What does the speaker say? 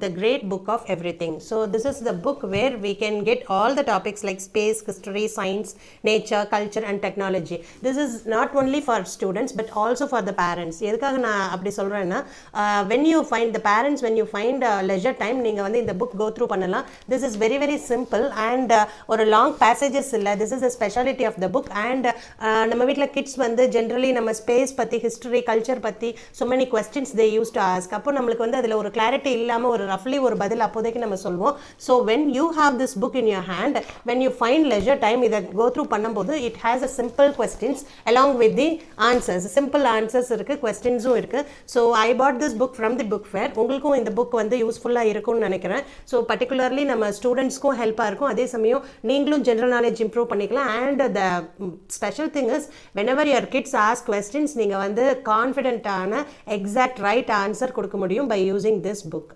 the great book of everything. So this is the book where we can get all the topics like space, history, science, nature, culture and technology. This is not only for students but also for the parents. எதுக்காக நான் அப்படி சொல்றேன்னா, when you find the parents, when you find leisure time, நீங்க வந்து இந்த book go through பண்ணலாம். This is very very simple and ஒரு long passages இல்ல. This is the speciality of the book. And நம்ம வீட்ல kids வந்து generally நம்ம space பத்தி, history, culture பத்தி so many questions they used to ask. அப்போ நம்மளுக்கு வந்து அதுல ஒரு clarity இல்லாம ஒரு roughly ஒரு பதில் அப்போதைக்கு நம்ம சொல்வோம். So when you have this book in your hand, when you find leisure time, இத go through பண்ணும்போது it has a simple questions along with the answers. Simple answers இருக்கு, questionsம் இருக்கு. So I bought this book from the book fair. உங்களுக்கும் இந்த book வந்து யூஸ்ஃபுல்லா இருக்கும்னு நினைக்கிறேன். So particularly நம்ம ஸ்டூடெண்ட்ஸ்க்கும் ஹெல்ப்பா இருக்கும். அதே சமயம் நீங்களும் general knowledge improve பண்ணிக்கலாம். And the special thing is whenever your kids ask questions, நீங்க வந்து confident ஆன exact right answer கொடுக்க முடியும் by using this book.